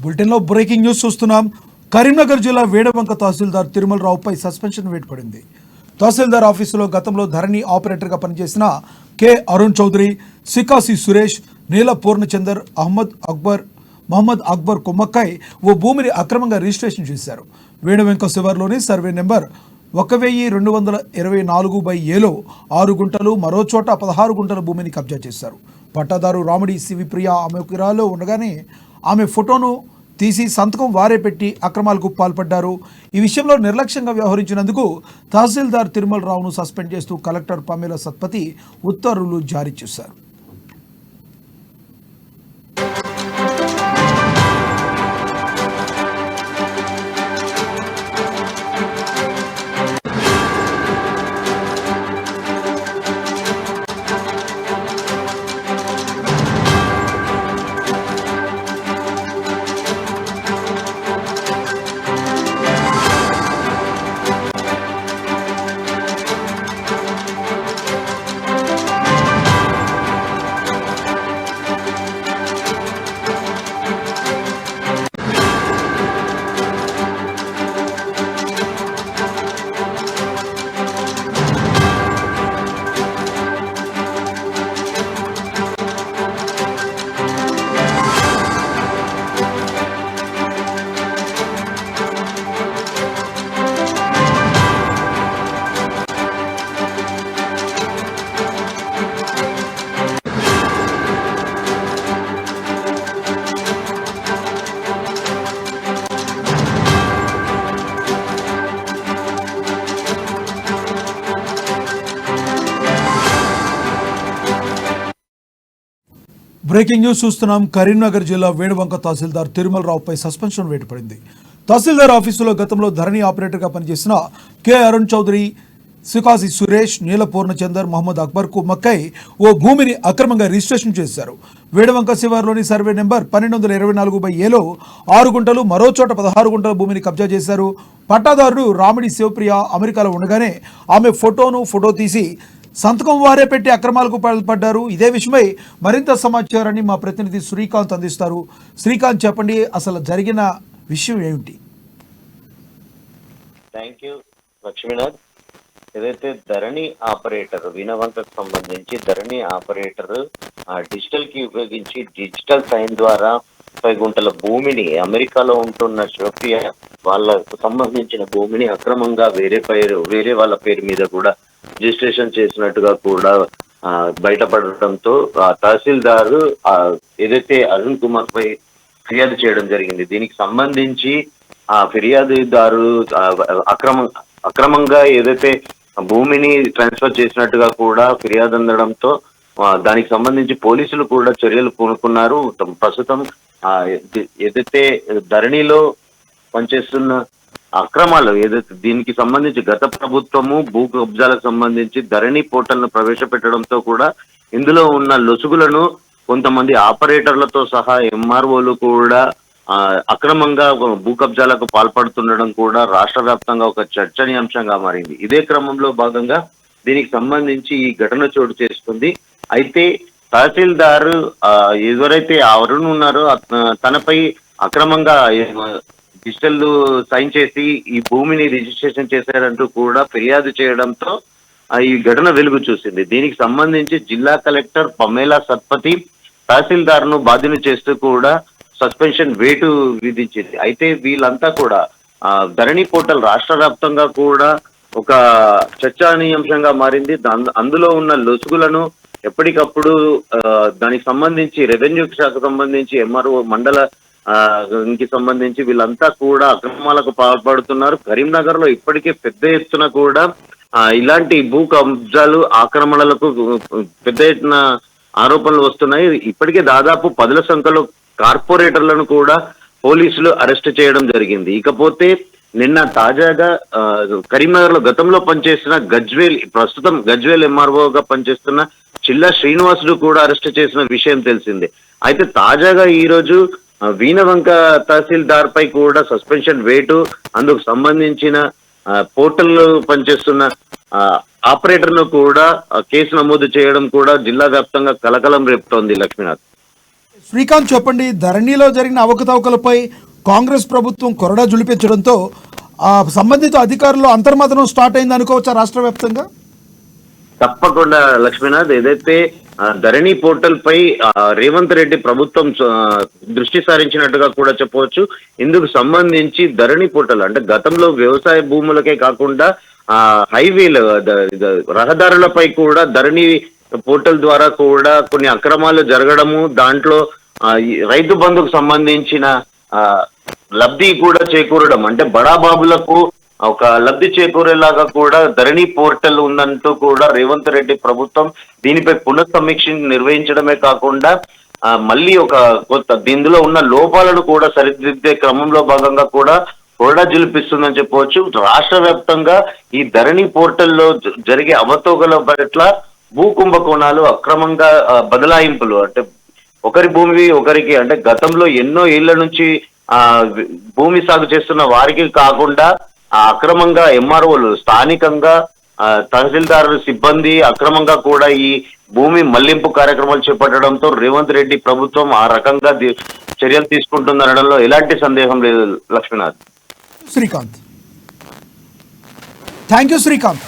బులెటిన్లో breaking news చూస్తున్నాం. కరీంనగర్ జిల్లా వేడవంక తహసీల్దార్ తిరుమలరావుపై సస్పెన్షన్ వేటు పడింది. తహసీల్దార్ ఆఫీసులో గతంలో ధరణి ఆపరేటర్గా పనిచేసిన కె అరుణ్ చౌదరి, సికాసి సురేష్, నీల పూర్ణచందర్, మహమ్మద్ అక్బర్ కుమ్మక్కై ఓ భూమిని అక్రమంగా రిజిస్ట్రేషన్ చేశారు. వేడవంక శివార్లోని సర్వే నెంబర్ 1224/ఏలో 6 గుంటలు, మరో చోట 16 గుంటల భూమిని కబ్జా చేశారు. పట్టాదారు రాముడి శివిప్రియ ఆమె కిరాలో ఉండగానే ఆమె ఫోటోను తీసి సంతకం వారే పెట్టి అక్రమాలకు పాల్పడ్డారు. ఈ విషయంలో నిర్లక్ష్యంగా వ్యవహరించినందుకు తహసీల్దార్ తిరుమలరావును సస్పెండ్ చేస్తూ కలెక్టర్ పమేలా సత్పతి ఉత్తర్వులు జారీ చేశారు. బ్రేకింగ్ న్యూస్ చూస్తున్నాం. కరీంనగర్ జిల్లా వేడవంక తహసీల్దార్ తిరుమలరావుపై సస్పెన్షన్ వేటు పడింది. తహసీల్దార్ ఆఫీసులో గతంలో ధరణి ఆపరేటర్గా పనిచేసిన కె అరుణ్ చౌదరి, సికాసి సురేష్, నీల పూర్ణచందర్, మహమ్మద్ అక్బర్ కుమ్మక్కై ఓ భూమిని అక్రమంగా రిజిస్ట్రేషన్ చేశారు. వేడవంక శివార్లోని సర్వే నెంబర్ 1224/ఏలో 6 గుంటలు, మరో చోట 16 గుంటల భూమిని కబ్జా చేశారు. పట్టాదారుడు రాముడి శివప్రియ అమెరికాలో ఉండగానే ఆమె ఫోటో తీసి సంతకం వారే పెట్టి అక్రమాలకు పాల్పడ్డారు. ఇదే విషయమై మరింత సమాచారాన్ని మా ప్రతినిధి శ్రీకాంత్ అందిస్తారు. శ్రీకాంత్, చెప్పండి, అసలు జరిగిన విషయం ఏమిటి? Thank you Lakshminath. ఏదైతే ధరణి ఆపరేటర్ వినవంకకు సంబంధించి ధరణి ఆపరేటర్ డిజిటల్ కి ఉపయోగించి డిజిటల్ సైన్ ద్వారా 30 గుంటల భూమిని అమెరికాలో ఉంటున్న షోఫియా వాళ్ళకు సంబంధించిన భూమిని అక్రమంగా వేరే వాళ్ళ పేరు మీద కూడా రిజిస్ట్రేషన్ చేసినట్టుగా కూడా బయటపడటంతో తహసీల్దారు ఏదైతే అరుణ్ కుమార్ పై ఫిర్యాదు చేయడం జరిగింది. దీనికి సంబంధించి ఆ ఫిర్యాదుదారు అక్రమంగా ఏదైతే భూమిని ట్రాన్స్ఫర్ చేసినట్టుగా కూడా ఫిర్యాదు అందడంతో దానికి సంబంధించి పోలీసులు కూడా చర్యలు పూనుకున్నారు. ప్రస్తుతం ఏదైతే ధరణిలో పనిచేస్తున్న అక్రమాలు ఏదైతే దీనికి సంబంధించి గత ప్రభుత్వము భూ కబ్జాలకు సంబంధించి ధరణి పోర్టల్ను ప్రవేశపెట్టడంతో కూడా ఇందులో ఉన్న లొసుగులను కొంతమంది ఆపరేటర్లతో సహా ఎంఆర్ఓలు కూడా అక్రమంగా భూ కబ్జాలకు పాల్పడుతుండడం కూడా రాష్ట్ర వ్యాప్తంగా ఒక చర్చనీయాంశంగా మారింది. ఇదే క్రమంలో భాగంగా దీనికి సంబంధించి ఈ ఘటన చోటు చేసుకుంది. అయితే తహసీల్దారు ఎవరైతే అరుణ్ ఉన్నారో తనపై అక్రమంగా డిజిటల్ సైన్ చేసి ఈ భూమిని రిజిస్ట్రేషన్ చేశారంటూ కూడా ఫిర్యాదు చేయడంతో ఈ ఘటన వెలుగు చూసింది. దీనికి సంబంధించి జిల్లా కలెక్టర్ పమేలా సత్పతి తహసీల్దార్ను బాధ్యుని చేస్తూ కూడా సస్పెన్షన్ వేటు విధించింది. అయితే వీళ్ళంతా కూడా ధరణి పోర్టల్ రాష్ట్ర వ్యాప్తంగా కూడా ఒక చర్చనీయాంశంగా మారింది. అందులో ఉన్న లొసుగులను ఎప్పటికప్పుడు దానికి సంబంధించి రెవెన్యూ శాఖకు సంబంధించి ఎంఆర్ఓ మండల కి సంబంధించి వీళ్ళంతా కూడా అక్రమాలకు పాల్పడుతున్నారు. కరీంనగర్ లో ఇప్పటికే పెద్ద ఎత్తున కూడా ఇలాంటి భూ కబ్జాలు ఆక్రమణలకు పెద్ద ఎత్తున ఆరోపణలు వస్తున్నాయి. ఇప్పటికే దాదాపు 10ల సంఖ్యలో కార్పొరేటర్లను కూడా పోలీసులు అరెస్ట్ చేయడం జరిగింది. ఇకపోతే నిన్న తాజాగా కరీంనగర్ లో గతంలో పనిచేసిన ప్రస్తుతం గజ్వేల్ ఎంఆర్ఓగా పనిచేస్తున్న చిల్లా శ్రీనివాసుడు కూడా అరెస్ట్ చేసిన విషయం తెలిసిందే. అయితే తాజాగా ఈ రోజు వీనవంక తహసీల్దార్ పై కూడా సస్పెన్షన్ వేటు, అందుకు సంబంధించిన పోర్టల్ పనిచేస్తున్న ఆపరేటర్ ను కూడా కేసు నమోదు చేయడం కూడా జిల్లా వ్యాప్తంగా కలకలం రేపుతోంది. లక్ష్మీనాథ్. శ్రీకాంత్ చెప్పండి, ధరణిలో జరిగిన అవకతవకలపై కాంగ్రెస్ ప్రభుత్వం కొరడా జులిపించడంతో సంబంధిత అధికారులు అంతర్మథనం స్టార్ట్ అయింది అనుకోవచ్చా రాష్ట్ర వ్యాప్తంగా? తప్పకుండా లక్ష్మీనాథ్, ఏదైతే ధరణి పోర్టల్ పై రేవంత్ రెడ్డి ప్రభుత్వం దృష్టి సారించినట్టుగా కూడా చెప్పవచ్చు. ఇందుకు సంబంధించి ధరణి పోర్టల్ అంటే గతంలో వ్యవసాయ భూములకే కాకుండా హైవేలు రహదారులపై కూడా ధరణి పోర్టల్ ద్వారా కూడా కొన్ని అక్రమాలు జరగడము, దాంట్లో రైతు బంధుకు సంబంధించిన లబ్ధి కూడా చేకూరడం, అంటే బడాబాబులకు ఒక లబ్ధి చేకూరేలాగా కూడా ధరణి పోర్టల్ ఉందంటూ కూడా రేవంత్ రెడ్డి ప్రభుత్వం దీనిపై పునఃసమీక్ష నిర్వహించడమే కాకుండా మళ్ళీ ఒక కొత్త దీనిలో ఉన్న లోపాలను కూడా సరిదిద్దే క్రమంలో భాగంగా కూడా కొరడా జులిపిస్తుందని చెప్పవచ్చు. రాష్ట్ర వ్యాప్తంగా ఈ ధరణి పోర్టల్లో జరిగే అవతోగల పట్ల భూ కుంభకోణాలు, అక్రమంగా బదలాయింపులు, అంటే ఒకరి భూమి ఒకరికి, అంటే గతంలో ఎన్నో ఏళ్ల నుంచి భూమి సాగు చేస్తున్న వారికి కాకుండా అక్రమంగా ఎంఆర్ఓలు, స్థానికంగా తహసీల్దారు సిబ్బంది అక్రమంగా కూడా ఈ భూమి మళ్లింపు కార్యక్రమాలు చేపట్టడంతో రేవంత్ రెడ్డి ప్రభుత్వం ఆ రకంగా చర్యలు తీసుకుంటుందనడంలో ఎలాంటి సందేహం లేదు లక్ష్మీనాథ్. Srikanth, thank you Srikanth.